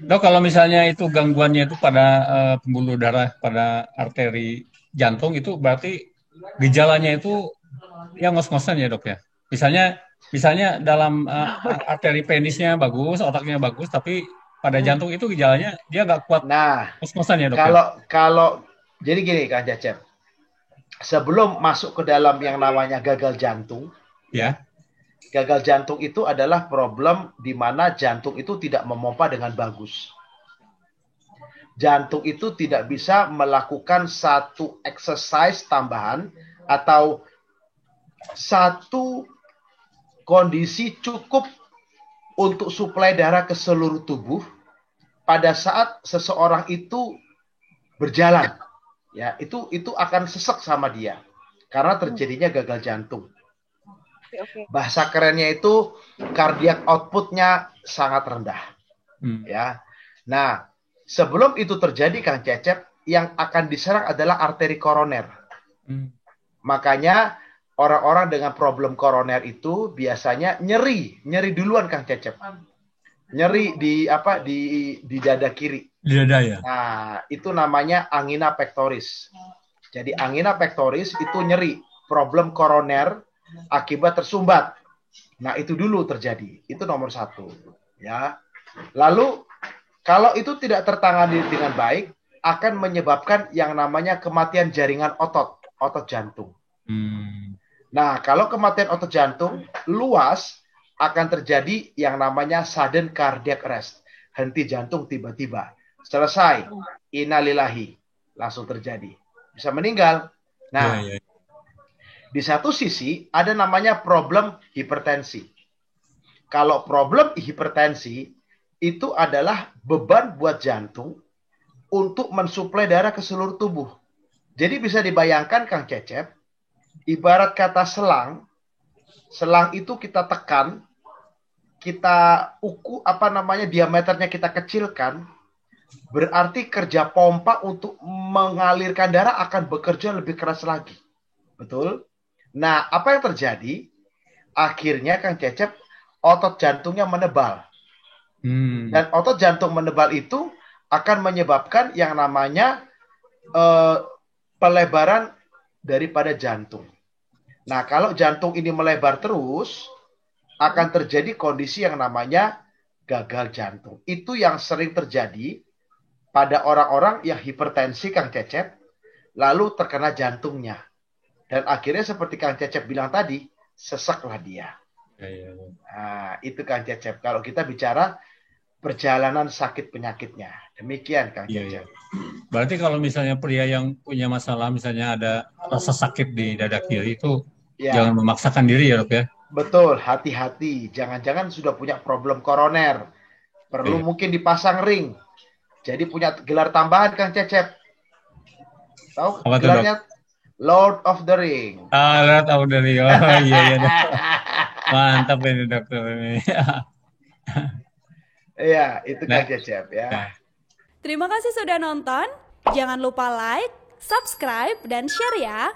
Dok, kalau misalnya itu gangguannya itu pada pembuluh darah, pada arteri jantung itu berarti gejalanya itu ya ngos-ngosan ya dok ya. Misalnya, misalnya dalam arteri penisnya bagus, otaknya bagus, tapi pada jantung itu gejalanya dia nggak kuat Nah, ngos-ngosan ya dok ya. kalau kalau jadi gini Kang Cecep, sebelum masuk ke dalam yang namanya gagal jantung, ya, Ya. gagal jantung itu adalah problem di mana jantung itu tidak memompa dengan bagus. Jantung itu tidak bisa melakukan satu exercise tambahan atau satu kondisi cukup untuk suplai darah ke seluruh tubuh pada saat seseorang itu berjalan. Ya, itu akan sesek sama dia karena terjadinya gagal jantung. Oke, oke. Bahasa kerennya itu cardiac outputnya sangat rendah. Hmm. Ya. Nah, sebelum itu terjadi Kang Cecep, yang akan diserang adalah arteri koroner. Hmm. Makanya orang-orang dengan problem koroner itu biasanya nyeri duluan Kang Cecep. Nyeri di dada kiri. Di dada ya. Nah, itu namanya angina pectoris. Jadi angina pectoris itu nyeri, problem koroner akibat tersumbat. Nah, itu dulu terjadi. Itu nomor satu. Ya. Lalu, kalau itu tidak tertangani dengan baik, akan menyebabkan yang namanya kematian jaringan otot jantung. Hmm. Nah, kalau kematian otot jantung luas, akan terjadi yang namanya sudden cardiac arrest. Henti jantung tiba-tiba. Selesai. Innalillahi. Langsung terjadi. Bisa meninggal. Ya, Nah, ya. di satu sisi ada namanya problem hipertensi. Kalau problem hipertensi itu adalah beban buat jantung untuk mensuplai darah ke seluruh tubuh. Jadi bisa dibayangkan Kang Cecep, ibarat kata selang, selang itu kita tekan, kita diameternya kita kecilkan, berarti kerja pompa untuk mengalirkan darah akan bekerja lebih keras lagi. Betul? Nah, apa yang terjadi? Akhirnya Kang Cecep, otot jantungnya menebal. Hmm. Dan otot jantung menebal itu akan menyebabkan yang namanya pelebaran daripada jantung. Nah, kalau jantung ini melebar terus, akan terjadi kondisi yang namanya gagal jantung. Itu yang sering terjadi pada orang-orang yang hipertensi, Kang Cecep, lalu terkena jantungnya. Dan akhirnya seperti Kang Cecep bilang tadi, sesaklah dia. Ya, ya, ya. Nah, itu Kang Cecep. Kalau kita bicara perjalanan sakit penyakitnya. Demikian Kang Iya, iya. Cecep. Berarti kalau misalnya pria yang punya masalah, misalnya ada rasa sakit di dada kiri itu jangan Ya, memaksakan diri ya dok ya. betul. Hati-hati. Jangan-jangan sudah punya problem koroner. Perlu Iya. mungkin dipasang ring. Jadi punya gelar tambahan Kang Cecep. Tahu Apa tuh dok? gelarnya Lord of the Ring. Lihat tahu dari oh iya iya dok. Mantap ini dokter ini. Iya, itu Nah, Kang Cecep ya. nah. Terima kasih sudah nonton. Jangan lupa like, subscribe, dan share ya.